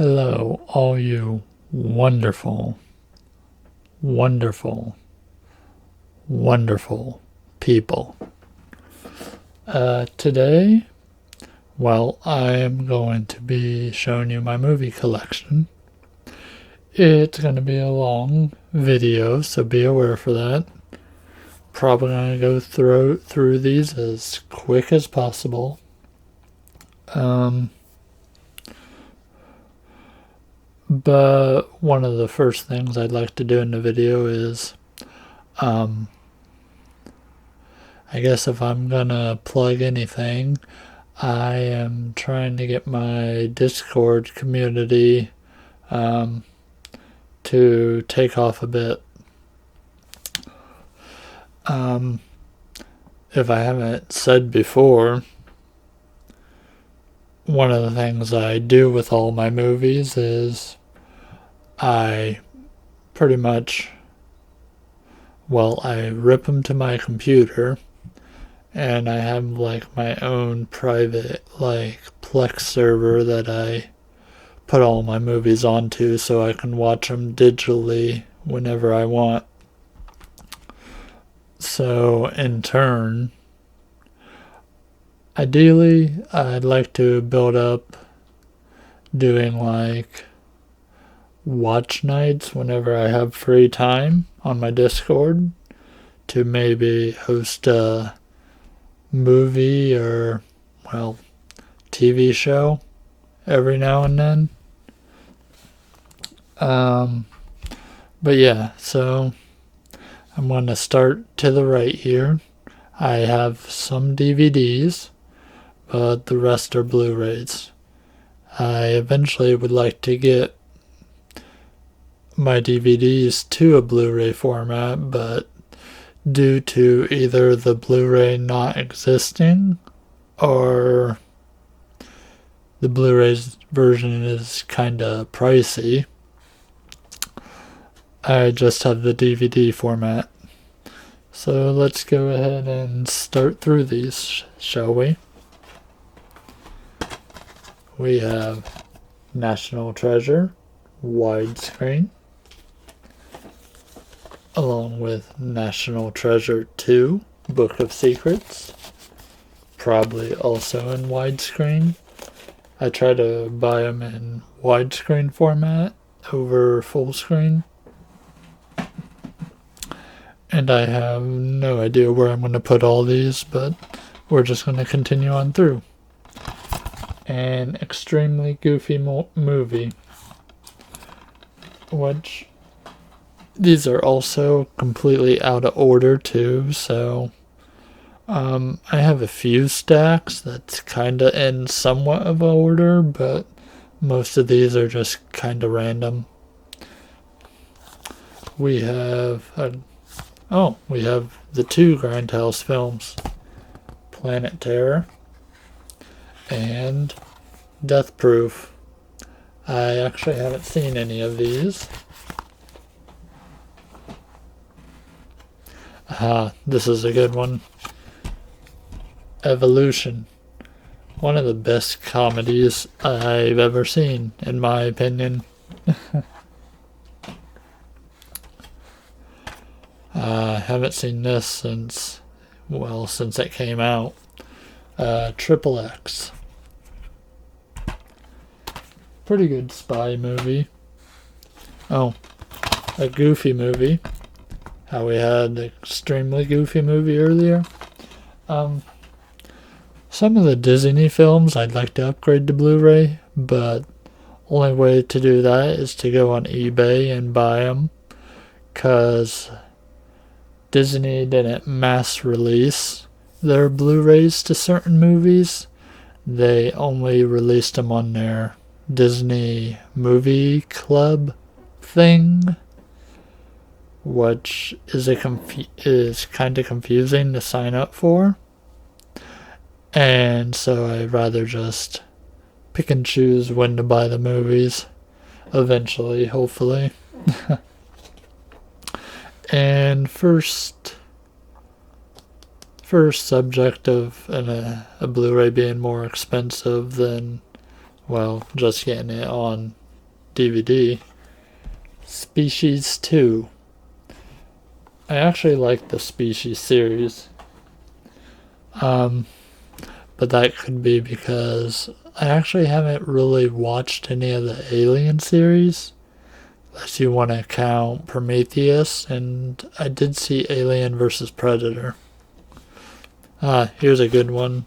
Hello, all you wonderful, wonderful, wonderful people. Today, I am going to be showing you my movie collection. It's going to be a long video, so be aware for that. Probably going to go through these as quick as possible. But one of the first things I'd like to do in the video is, I guess if I'm gonna plug anything, I am trying to get my Discord community to take off a bit. If I haven't said before, one of the things I do with all my movies is I pretty much, I rip them to my computer and I have like my own private Plex server that I put all my movies onto so I can watch them digitally whenever I want. So in turn, ideally I'd like to build up doing watch nights whenever I have free time on my Discord to maybe host a movie or TV show every now and then. But yeah, so I'm going to start to the right here. I have some DVDs, but the rest are Blu-rays. I eventually would like to get my DVDs to a Blu-ray format, but due to either the Blu-ray not existing or the Blu-ray version is kinda pricey, I just have the DVD format. So let's go ahead and start through these, shall we? We have National Treasure, widescreen, along with National Treasure 2, Book of Secrets, probably also in widescreen. I try to buy them in widescreen format over full screen. And I have no idea where I'm going to put all these, but we're just going to continue on through. An extremely goofy movie, which these are also completely out of order too, so I have a few stacks that's kinda in somewhat of a order, but most of these are just kinda random. We have the two Grindhouse films, Planet Terror and Death Proof. I actually haven't seen any of these. This is a good one. Evolution. One of the best comedies I've ever seen, in my opinion. I haven't seen this since it came out. Triple X. Pretty good spy movie. Oh, a goofy movie. How we had an extremely goofy movie earlier. Some of the Disney films I'd like to upgrade to Blu-ray, but only way to do that is to go on eBay and buy them, because Disney didn't mass release their Blu-rays to certain movies. They only released them on their Disney Movie Club thing, which is kind of confusing to sign up for. And so I'd rather just pick and choose when to buy the movies, eventually, hopefully. And first subject of a Blu-ray being more expensive than, just getting it on DVD. Species 2. I actually like the Species series. But that could be because I actually haven't really watched any of the Alien series, unless you want to count Prometheus, and I did see Alien vs. Predator. Here's a good one.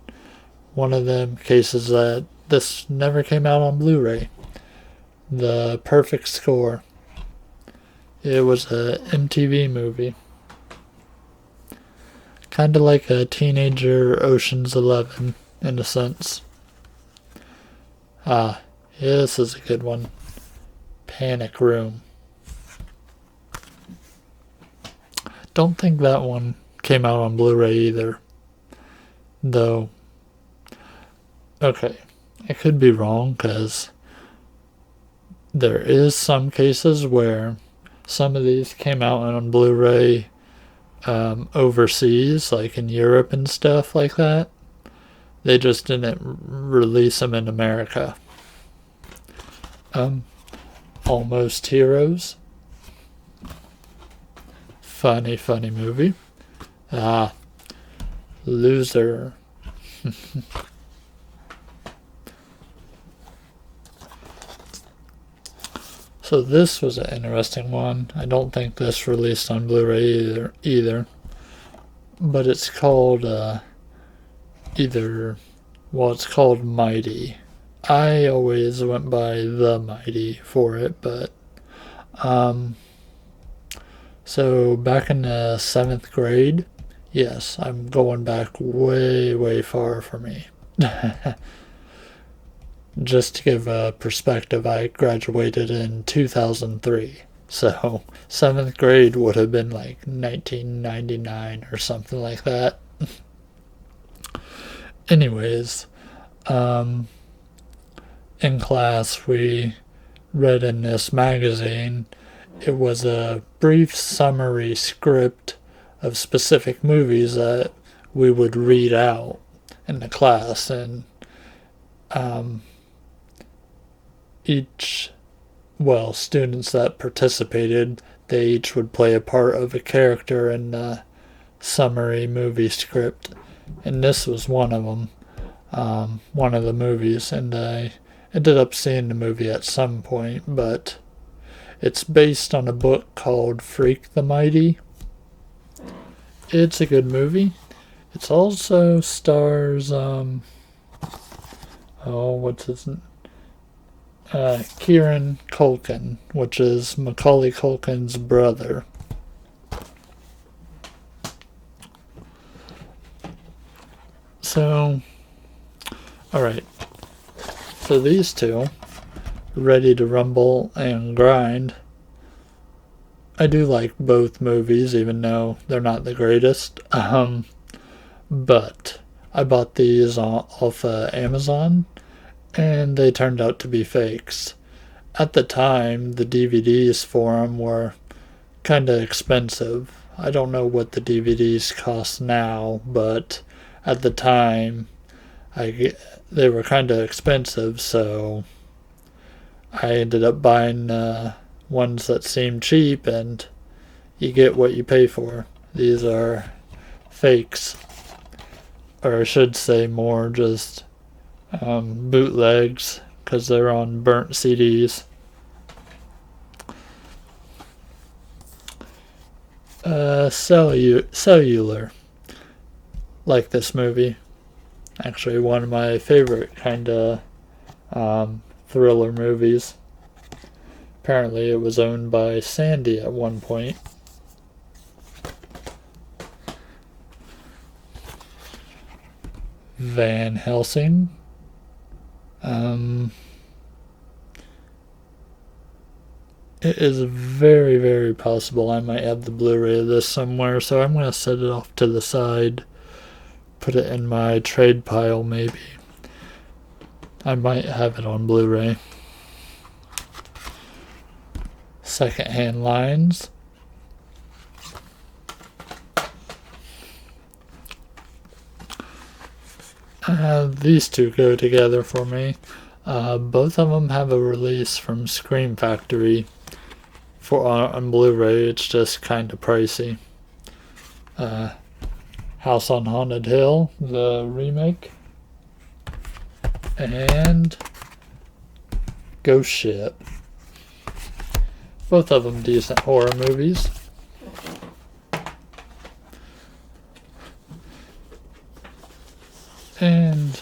One of them cases that this never came out on Blu-ray. The Perfect Score. It was a MTV movie. Kind of like a teenager Ocean's 11, in a sense. Yeah, this is a good one. Panic Room. Don't think that one came out on Blu-ray either. Though, okay, I could be wrong because there is some cases where some of these came out on Blu-ray overseas, like in Europe and stuff like that. They just didn't release them in America. Almost Heroes. Funny movie. Loser. So this was an interesting one. I don't think this released on Blu-ray either. But it's called it's called Mighty. I always went by The Mighty for it, but so back in the 7th grade, yes, I'm going back way far for me. Just to give a perspective, I graduated in 2003. So 7th grade would have been like 1999 or something like that. Anyways, in class we read in this magazine. It was a brief summary script of specific movies that we would read out in the class, and students that participated, they each would play a part of a character in the summary movie script, and this was one of them, one of the movies, and I ended up seeing the movie at some point, but it's based on a book called Freak the Mighty. It's a good movie. It also stars Kieran Culkin, which is Macaulay Culkin's brother. So, alright. So these two, Ready to Rumble and Grind, I do like both movies, even though they're not the greatest. But I bought these off Amazon, and they turned out to be fakes. At the time, the DVDs for them were kind of expensive. I don't know what the DVDs cost now, but at the time, they were kind of expensive, so I ended up buying ones that seemed cheap, and you get what you pay for. These are fakes, or I should say more just bootlegs, because they're on burnt CDs. Cellular. Like this movie. Actually, one of my favorite kind of thriller movies. Apparently, it was owned by Sandy at one point. Van Helsing. It is very, very possible I might have the Blu-ray of this somewhere, so I'm going to set it off to the side, put it in my trade pile maybe. I might have it on Blu-ray. Secondhand Lines. These two go together for me. Both of them have a release from Scream Factory for on Blu-ray. It's just kind of pricey. House on Haunted Hill, the remake, and Ghost Ship. Both of them decent horror movies. And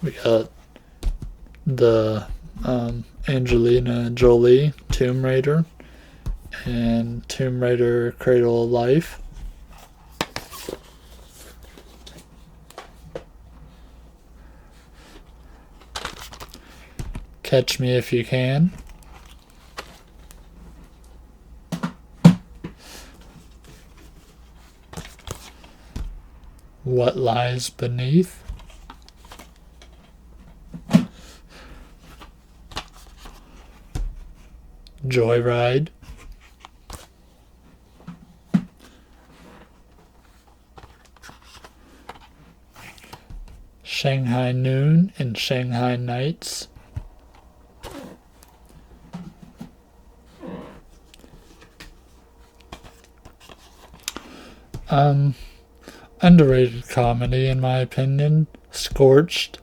we got the Angelina Jolie Tomb Raider and Tomb Raider Cradle of Life. Catch Me If You Can. What Lies Beneath. Joyride. Shanghai Noon and Shanghai Nights. Underrated comedy in my opinion. Scorched.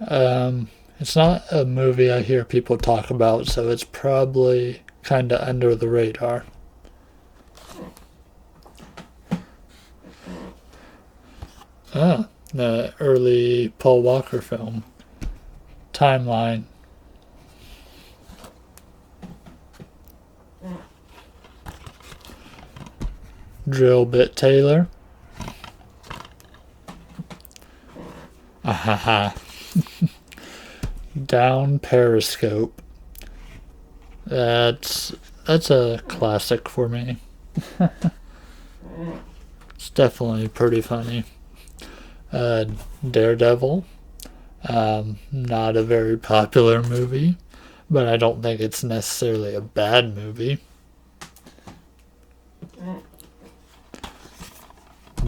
It's not a movie I hear people talk about, so it's probably kind of under the radar. The early Paul Walker film. Timeline. Drill Bit Taylor. Ahaha. Down Periscope. That's a classic for me. It's definitely pretty funny. Daredevil. Not a very popular movie, but I don't think it's necessarily a bad movie.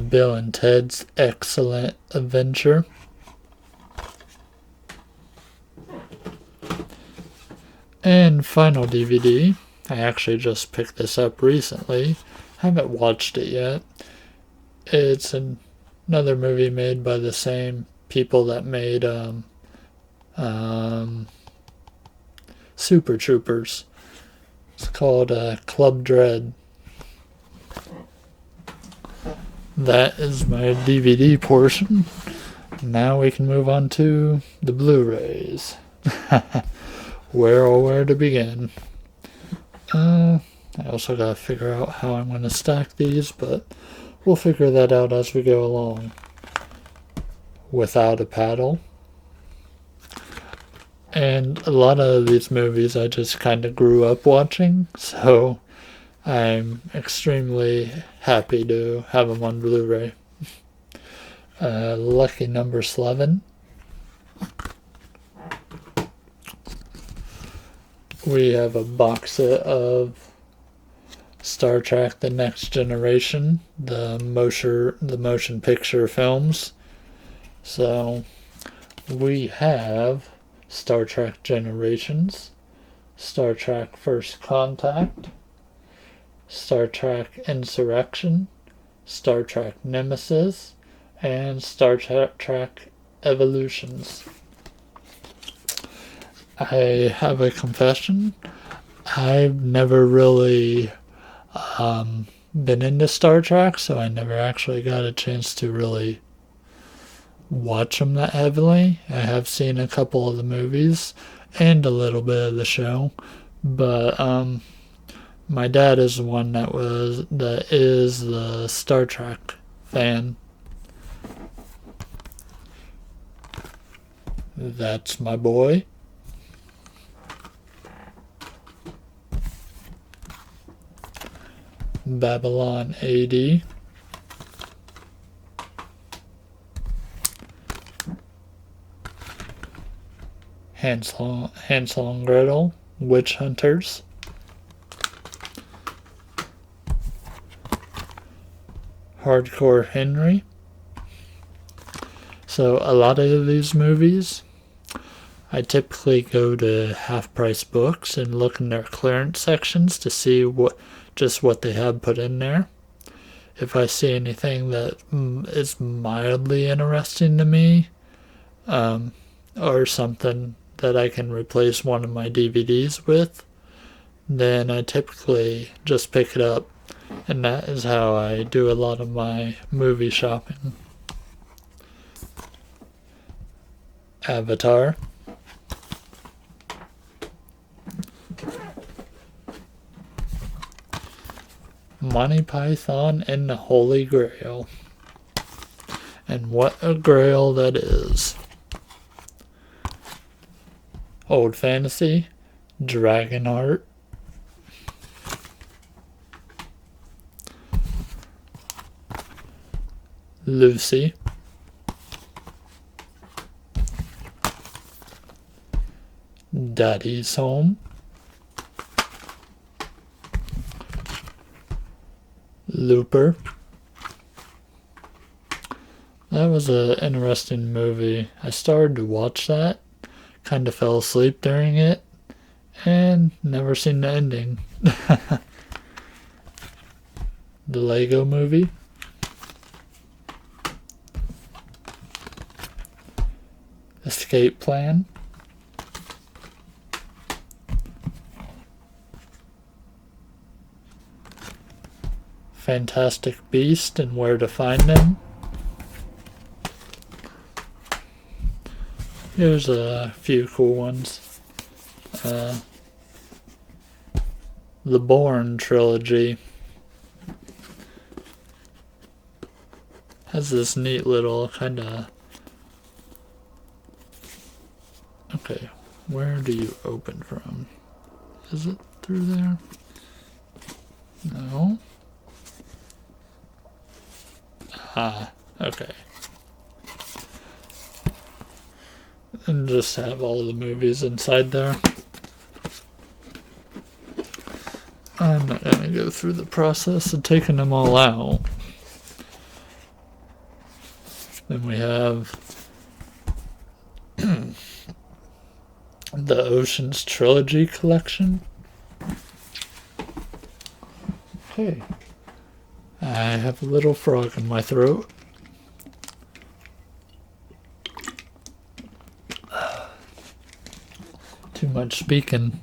Bill and Ted's Excellent Adventure. And final DVD. I actually just picked this up recently. Haven't watched it yet. It's another movie made by the same people that made Super Troopers. It's called Club Dread. That is my DVD portion. Now we can move on to the Blu-rays. Where to begin? I also gotta figure out how I'm gonna stack these, but we'll figure that out as we go along. Without a Paddle. And a lot of these movies I just kind of grew up watching, so I'm extremely happy to have them on Blu-ray. Lucky Number 11. We have a box set of Star Trek The Next Generation, the motion picture films. So we have Star Trek Generations, Star Trek First Contact, Star Trek Insurrection, Star Trek Nemesis, and Star Trek Evolutions. I have a confession. I've never really been into Star Trek, so I never actually got a chance to really watch them that heavily. I have seen a couple of the movies and a little bit of the show, but my dad is the one that is the Star Trek fan. That's my boy. Babylon AD. Hansel and Gretel, Witch Hunters. Hardcore Henry. So a lot of these movies I typically go to Half Price Books and look in their clearance sections to see what they have put in there. If I see anything that is mildly interesting to me, or something that I can replace one of my DVDs with, then I typically just pick it up, and that is how I do a lot of my movie shopping. Avatar. Monty Python and the Holy Grail. And what a grail that is. Old Fantasy, Dragonheart, Lucy, Daddy's Home, Looper. That was an interesting movie. I started to watch that, kind of fell asleep during it, and never seen the ending. The Lego Movie. Escape Plan. Fantastic Beast and Where to Find Them. Here's a few cool ones. The Bourne trilogy has this neat little kind of... Okay, where do you open from? Is it through there? No. Okay. And just have all the movies inside there. I'm not going to go through the process of taking them all out. Then we have the Ocean's Trilogy collection. Okay. I have a little frog in my throat. Too much speaking.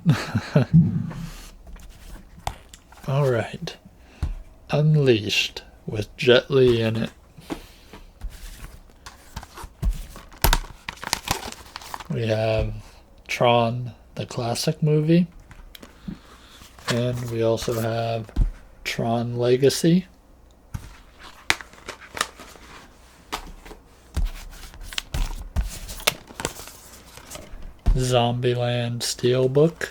Alright. Unleashed with Jet Li in it. We have Tron, the classic movie. And we also have Tron Legacy. Zombieland Steelbook,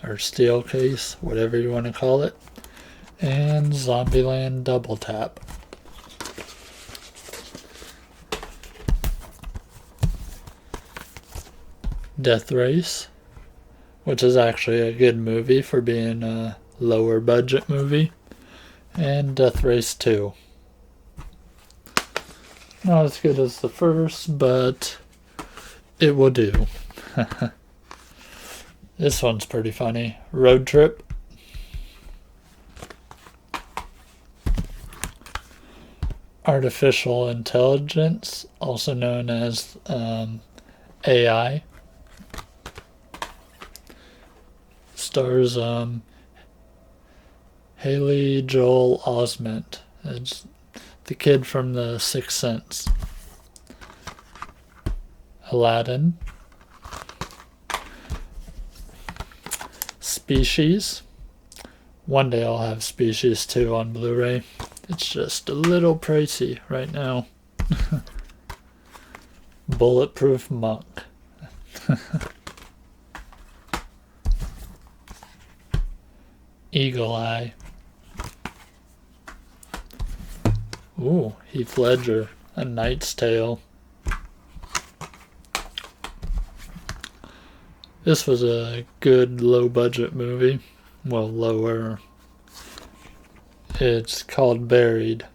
or Steel Case, whatever you want to call it, and Zombieland Double Tap. Death Race, which is actually a good movie for being a lower budget movie, and Death Race 2. Not as good as the first, but it will do. This one's pretty funny. Road Trip. Artificial Intelligence, also known as AI. Stars Haley Joel Osment. It's the kid from The Sixth Sense. Aladdin. Species. One day I'll have Species 2 on Blu-ray. It's just a little pricey right now. Bulletproof Monk. Eagle Eye. Ooh, Heath Ledger. A Knight's Tale. This was a good low-budget movie. Well, lower. It's called Buried.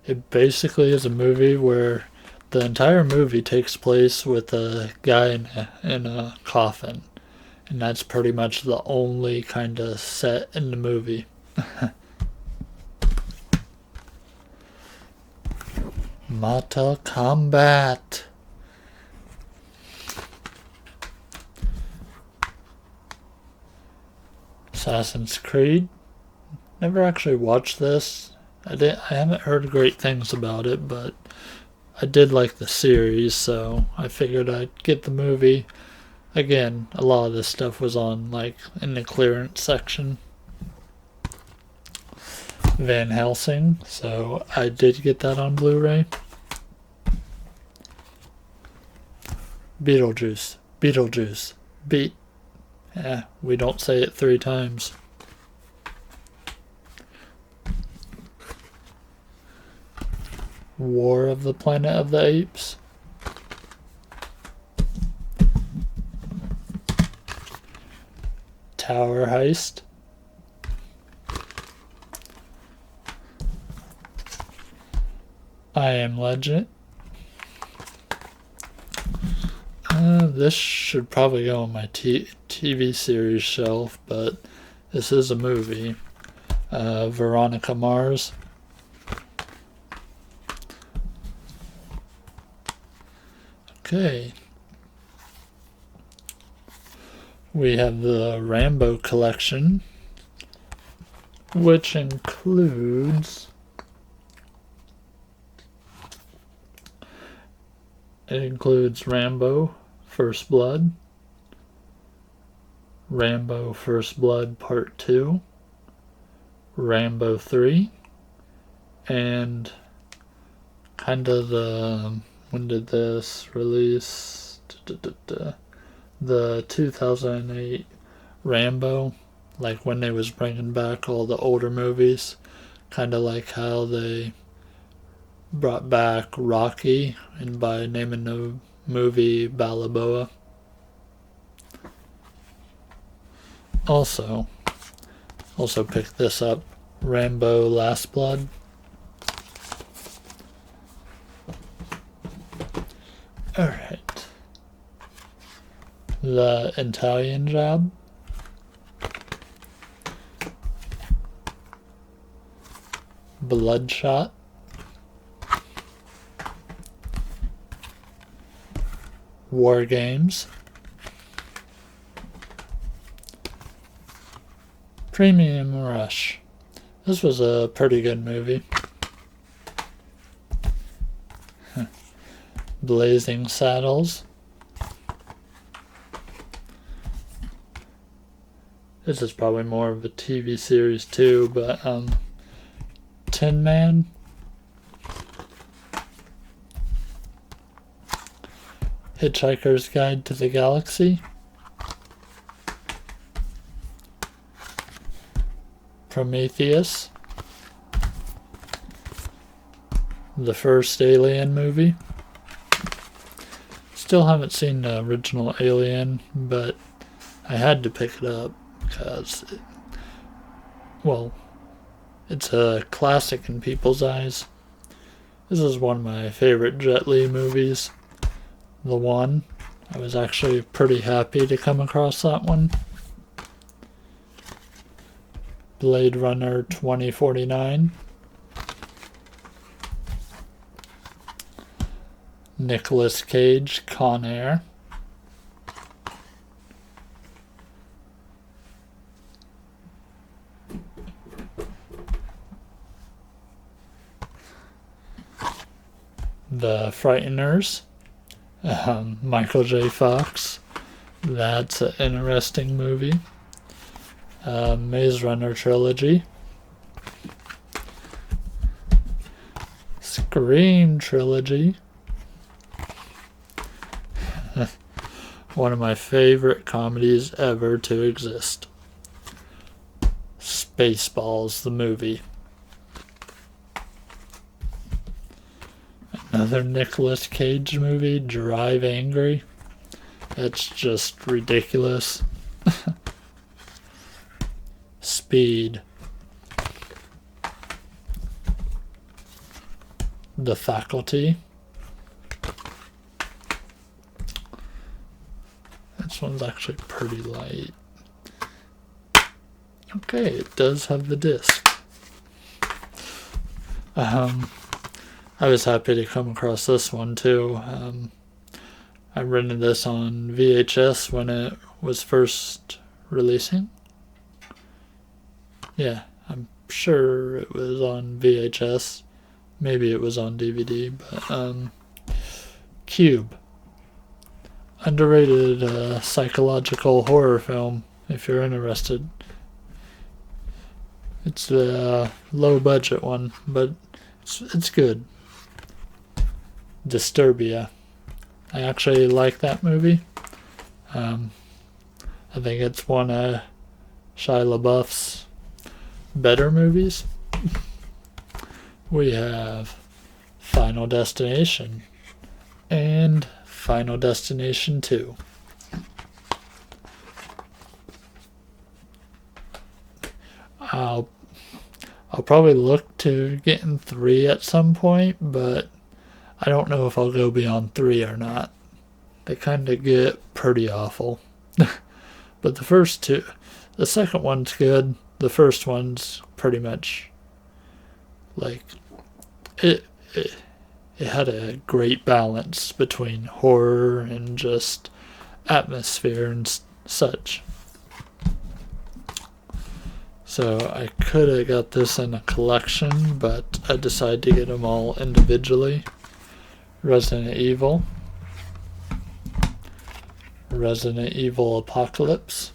It basically is a movie where The entire movie takes place with a guy in a coffin, and that's pretty much the only kind of set in the movie. Mortal Kombat. Assassin's Creed. Never actually watched this. I haven't heard great things about it, but I did like the series, so I figured I'd get the movie. Again, a lot of this stuff was on like in the clearance section. Van Helsing, so I did get that on Blu-ray. Beetlejuice. We don't say it 3 times. War of the Planet of the Apes. Tower Heist. I Am Legend. This should probably go on my TV series shelf, but this is a movie. Veronica Mars. Okay. We have the Rambo collection, which includes Rambo First Blood, Rambo First Blood Part 2, Rambo 3, and kind of when did this release? The 2008 Rambo, like when they was bringing back all the older movies, kind of like how they brought back Rocky and by naming the movie Balboa. Also picked this up, Rambo Last Blood. Alright. The Italian Job. Bloodshot. War Games. Premium Rush. This was a pretty good movie. Blazing Saddles. This is probably more of a TV series too, but Tin Man. Hitchhiker's Guide to the Galaxy. Prometheus. The first Alien movie. Still haven't seen the original Alien, but I had to pick it up because, it's a classic in people's eyes. This is one of my favorite Jet Li movies. The One. I was actually pretty happy to come across that one. Blade Runner 2049. Nicolas Cage, Con Air. The Frighteners. Michael J. Fox. That's an interesting movie. Maze Runner trilogy. Scream trilogy. One of my favorite comedies ever to exist. Spaceballs, the movie. Another Nicolas Cage movie, Drive Angry. That's just ridiculous. Speed. The Faculty. This one's actually pretty light. Okay, it does have the disc. I was happy to come across this one too. I rented this on VHS when it was first releasing. Yeah, I'm sure it was on VHS. Maybe it was on DVD, but Cube. Underrated psychological horror film, if you're interested. It's a low budget one, but it's good. Disturbia. I actually like that movie. I think it's one of Shia LaBeouf's better movies. We have Final Destination and Final Destination 2. I'll probably look to getting 3 at some point, but I don't know if I'll go beyond 3 or not. They kind of get pretty awful. But the first 2, the second one's good. The first one's pretty much like it had a great balance between horror and just atmosphere and such. So I could have got this in a collection, but I decided to get them all individually. Resident Evil, Resident Evil Apocalypse,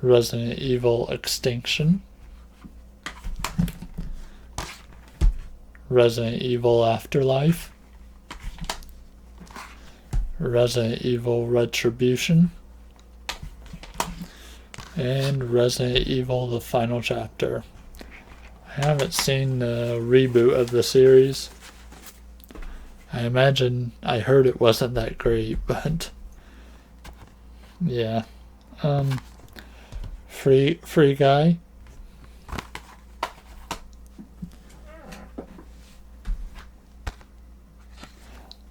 Resident Evil Extinction, Resident Evil Afterlife, Resident Evil Retribution, and Resident Evil The Final Chapter. I haven't seen the reboot of the series. I heard it wasn't that great, but yeah. Free Guy.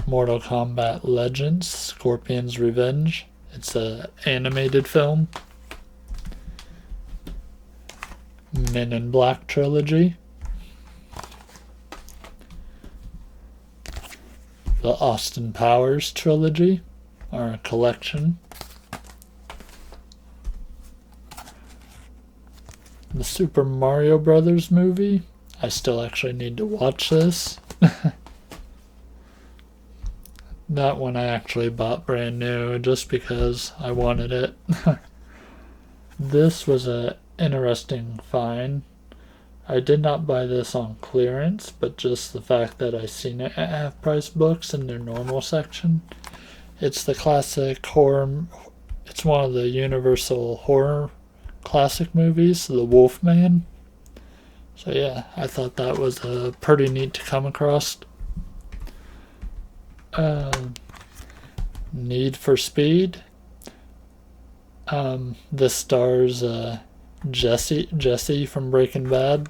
Mortal Kombat Legends, Scorpion's Revenge. It's an animated film. Men in Black trilogy. The Austin Powers trilogy, or a collection. The Super Mario Brothers movie. I still actually need to watch this. That one I actually bought brand new just because I wanted it. This was a interesting find. I did not buy this on clearance, but just the fact that I seen it at Half Price Books in their normal section. It's the classic horror. It's one of the Universal horror classic movies, The Wolfman. So yeah, I thought that was pretty neat to come across. Need for Speed. This stars Jesse from Breaking Bad.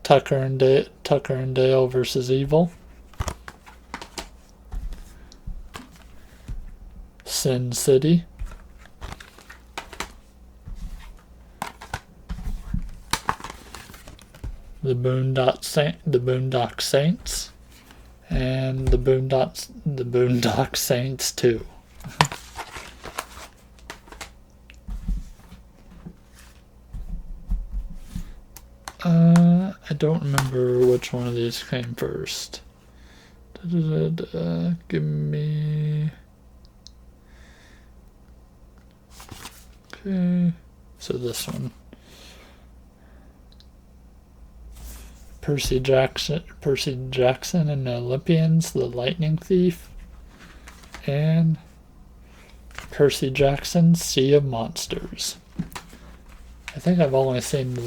Tucker and Dale versus Evil. Sin City. The Boondock Saints, and the Boondock Saints 2. I don't remember which one of these came first. Give me. Okay, so this one. Percy Jackson and the Olympians, The Lightning Thief, and Percy Jackson, Sea of Monsters. I think I've only seen The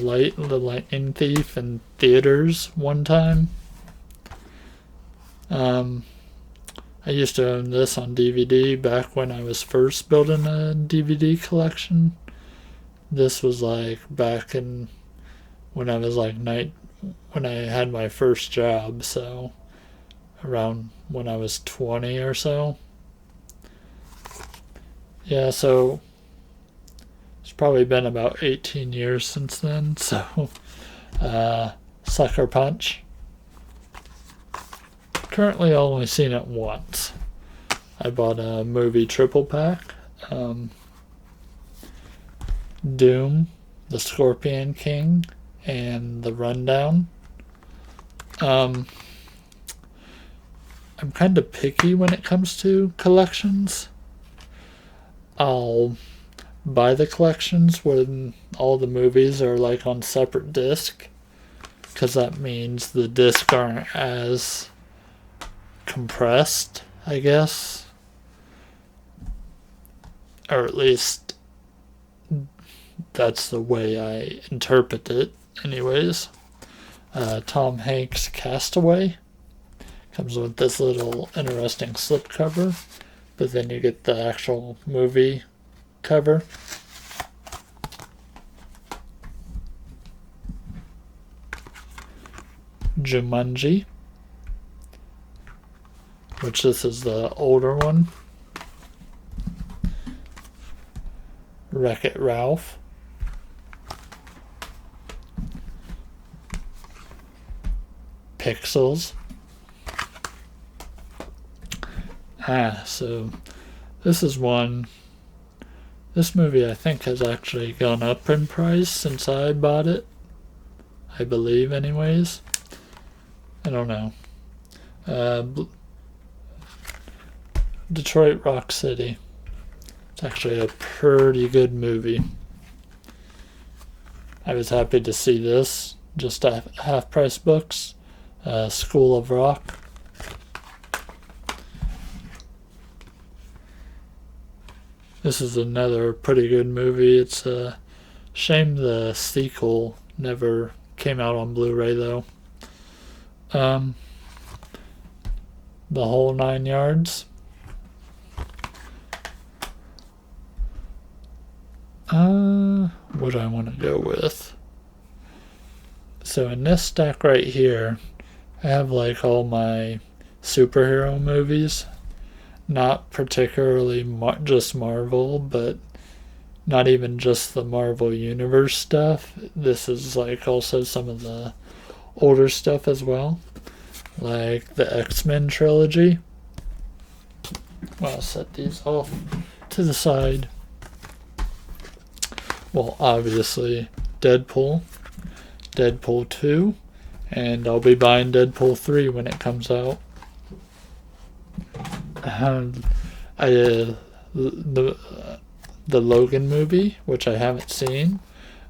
Lightning Thief in theaters one time. I used to own this on DVD back when I was first building a DVD collection. This was like back in when I was like when I had my first job, so around when I was 20 or so. Yeah, so it's probably been about 18 years since then, so Sucker Punch. Currently only seen it once. I bought a movie triple pack. Doom, The Scorpion King, and The Rundown. I'm kind of picky when it comes to collections. I'll buy the collections when all the movies are like on separate disc, because that means the discs aren't as compressed, I guess. Or at least that's the way I interpret it, anyways. Tom Hanks' Castaway comes with this little interesting slipcover, but then you get the actual movie cover. Jumanji, which this is the older one. Wreck-It Ralph. Pixels. So this is one. This movie I think has actually gone up in price since I bought it. I believe, anyways. I don't know. Detroit Rock City. It's actually a pretty good movie. I was happy to see this. Just at Half Price Books. School of Rock. This is another pretty good movie. It's a shame the sequel never came out on Blu-ray though. The Whole Nine Yards. What do I want to go with? So in this stack right here, I have like all my superhero movies. Not particularly just Marvel, but not even just the Marvel Universe stuff. This is like also some of the older stuff as well, like the X-Men trilogy. Well, I'll set these off to the side. Well, obviously Deadpool, Deadpool 2, and I'll be buying Deadpool 3 when it comes out. The Logan movie, which I haven't seen,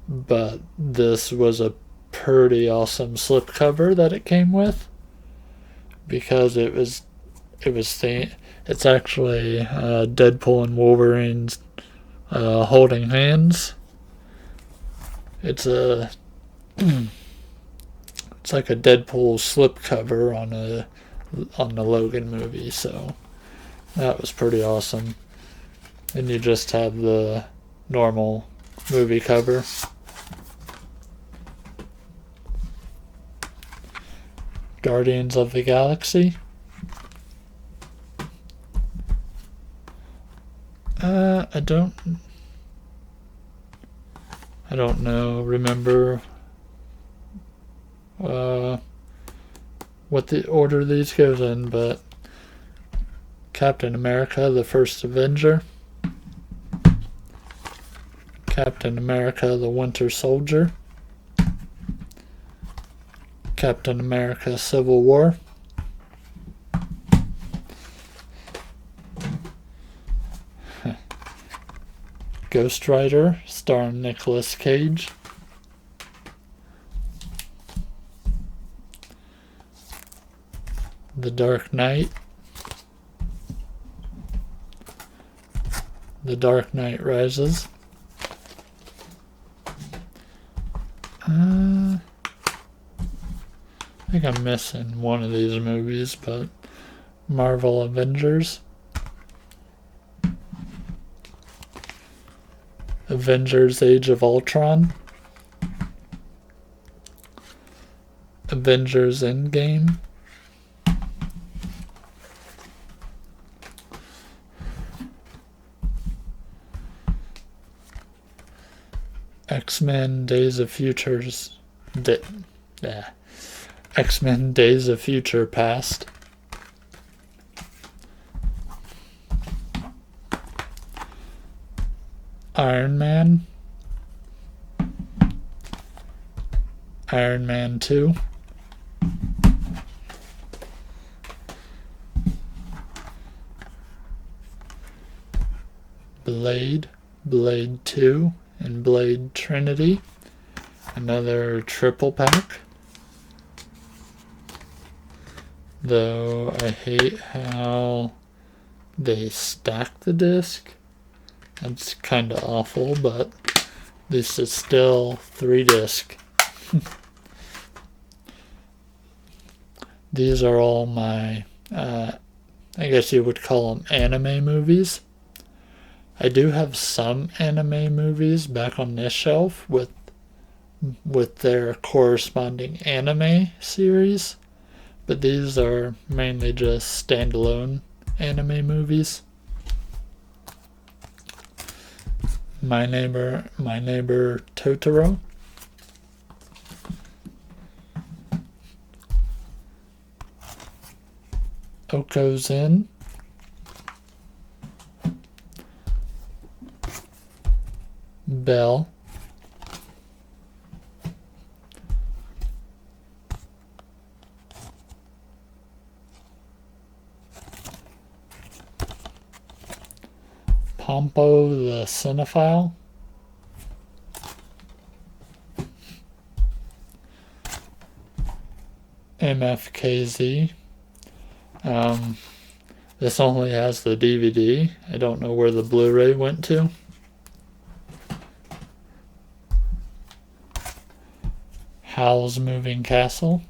but this was a pretty awesome slipcover that it came with, because it's actually Deadpool and Wolverine's holding hands. It's like a Deadpool slipcover on the Logan movie, so that was pretty awesome. And you just have the normal movie cover. Guardians of the Galaxy. I don't remember what the order these goes in, but Captain America, the First Avenger, Captain America, the Winter Soldier, Captain America, Civil War, Ghost Rider, starring Nicolas Cage, The Dark Knight, The Dark Knight Rises, I think I'm missing one of these movies, but Marvel Avengers, Avengers Age of Ultron, Avengers Endgame, X-Men Days of Futures, X-Men Days of Future Past, Iron Man, Iron Man 2, Blade, Blade 2, and Blade Trinity. Another triple pack. Though I hate how they stack the disc. That's kind of awful, but this is still 3 disc. These are all my, I guess you would call them anime movies. I do have some anime movies back on this shelf with their corresponding anime series, but these are mainly just standalone anime movies. My Neighbor Totoro, Okozen, Belle, Pompo the Cinephile, MFKZ. This only has the DVD. I don't know where the Blu-ray went to. Howl's Moving Castle.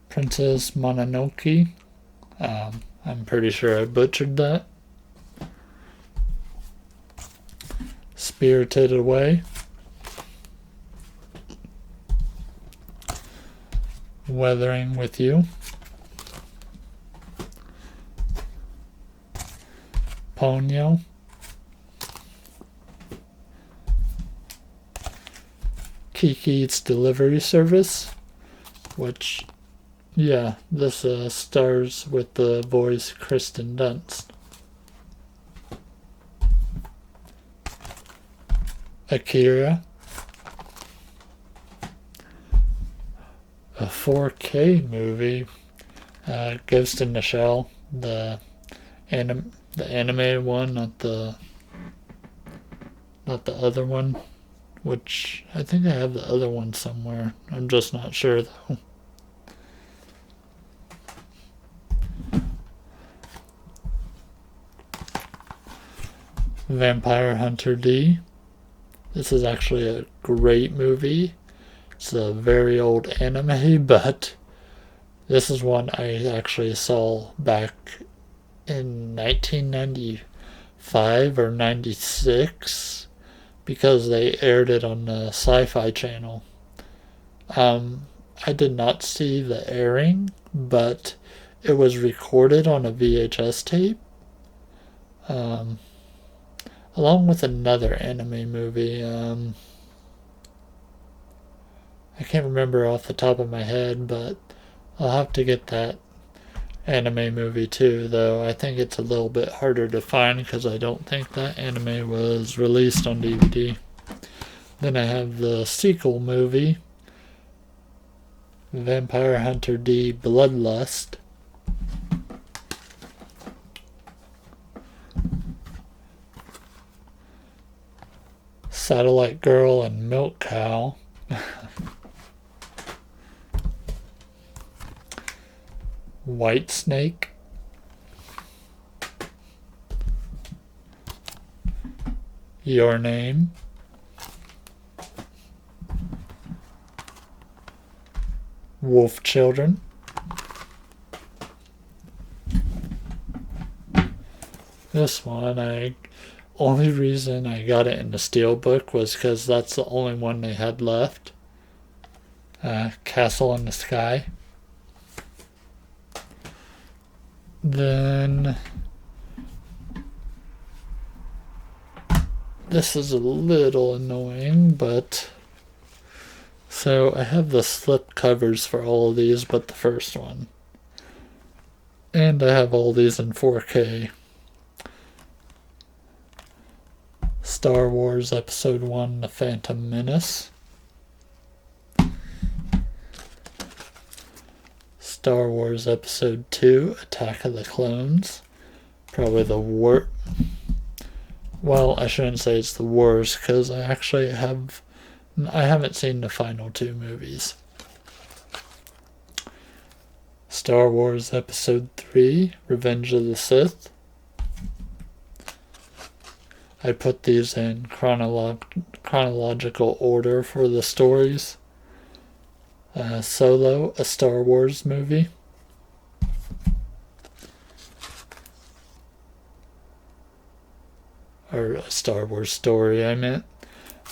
Princess Mononoke. I'm pretty sure I butchered that. Spirited Away. Weathering with You. Ponyo. Kiki's Delivery Service, which, yeah, this stars with the voice Kristen Dunst. Akira. A 4K movie, Ghost in the Shell, the animated one, not the other one, which I think I have the other one somewhere. I'm just not sure though. Vampire Hunter D. This is actually a great movie. It's a very old anime, but this is one I actually saw back in 1995 or 96 because they aired it on the Sci-Fi Channel. I did not see the airing, but it was recorded on a VHS tape. Along with another anime movie. I can't remember off the top of my head, but I'll have to get that anime movie too, though I think it's a little bit harder to find because I don't think that anime was released on DVD. Then I have the sequel movie, Vampire Hunter D Bloodlust. Satellite Girl and Milk Cow. White Snake. Your Name. Wolf Children. this one, only reason I got it in the Steelbook was because that's the only one they had left. Castle in the Sky. Then this is a little annoying, but so I have the slip covers for all of these but the first one. And I have all these in 4K. Star Wars Episode 1, The Phantom Menace. Star Wars Episode 2, Attack of the Clones. Probably the worst. Well, I shouldn't say it's the worst, because I haven't seen the final 2 movies. Star Wars Episode 3, Revenge of the Sith. I put these in chronological order for the stories. Solo, a Star Wars movie. Or a Star Wars story, I meant.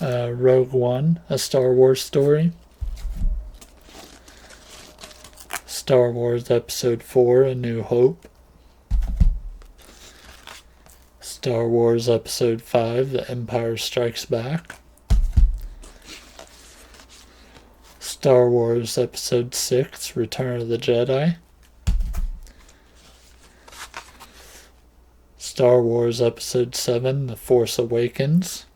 Rogue One, a Star Wars story. Star Wars Episode 4, A New Hope. Star Wars Episode 5, The Empire Strikes Back. Star Wars Episode 6, Return of the Jedi. Star Wars Episode 7, The Force Awakens.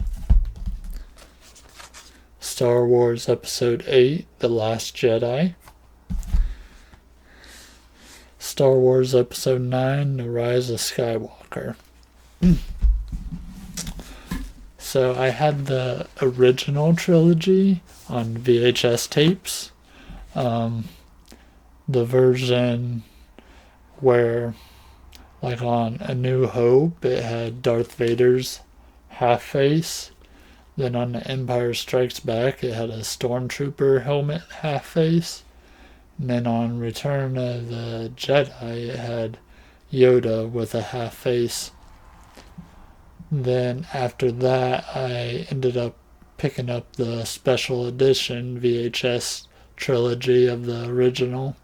Star Wars Episode 8, The Last Jedi. Star Wars Episode 9, The Rise of Skywalker. So I had the original trilogy on VHS tapes. The version where, like on A New Hope, it had Darth Vader's half face. Then on The Empire Strikes Back, it had a Stormtrooper helmet half face. And then on Return of the Jedi, it had Yoda with a half face. Then after that, I ended up picking up the special edition VHS trilogy of the original.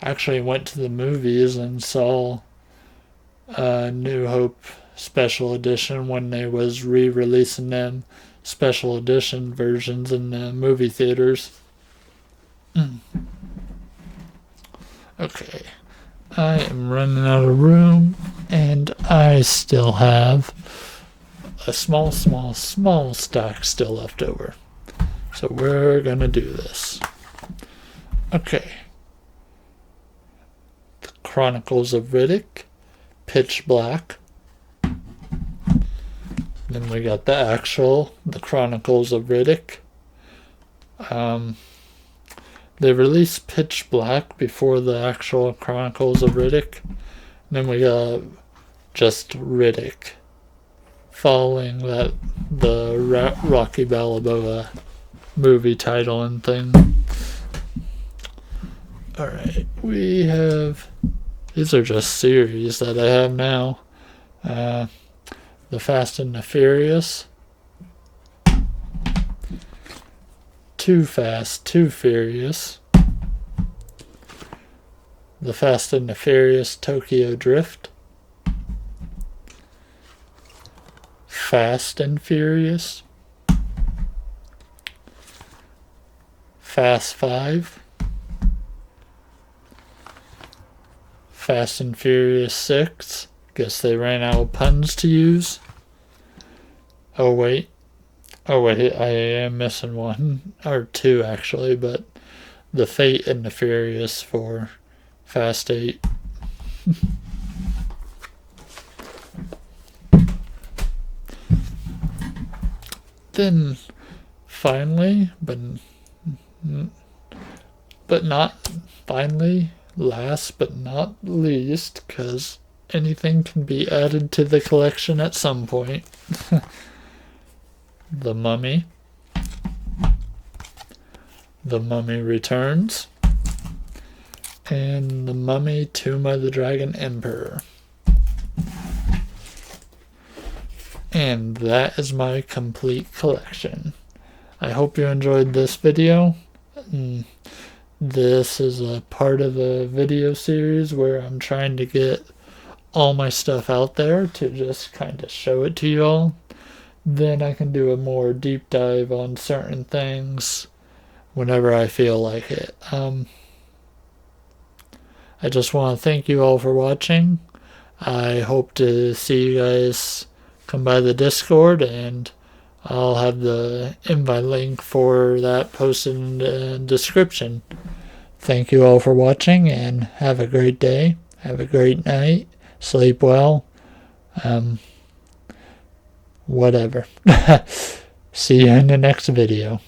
Actually went to the movies and saw New Hope special edition when they was re-releasing them special edition versions in the movie theaters. Okay, I am running out of room, and I still have a small stack still left over. So we're gonna do this. Okay. The Chronicles of Riddick, Pitch Black. Then we got the Chronicles of Riddick. They released Pitch Black before the actual Chronicles of Riddick. Then we got just Riddick, following the Rocky Balboa movie title and thing. Alright, these are just series that I have now. The Fast and the Furious. Too Fast, Too Furious. The Fast and the Furious Tokyo Drift. Fast and Furious. Fast 5. Fast and Furious 6. Guess they ran out of puns to use. Oh wait, I am missing one. Or 2 actually, but the Fate and the Furious for Fast 8. Then finally, but not finally, last but not least, because anything can be added to the collection at some point. The Mummy. The Mummy Returns. and The Mummy, Tomb of the Dragon Emperor. And that is my complete collection. I hope you enjoyed this video. This is a part of a video series where I'm trying to get all my stuff out there to just kind of show it to you all. Then I can do a more deep dive on certain things whenever I feel like it. I just want to thank you all for watching. I hope to see you guys come by the Discord, and I'll have the invite link for that posted in the description. Thank you all for watching, and have a great day. Have a great night. Sleep well. Whatever. See you in the next video.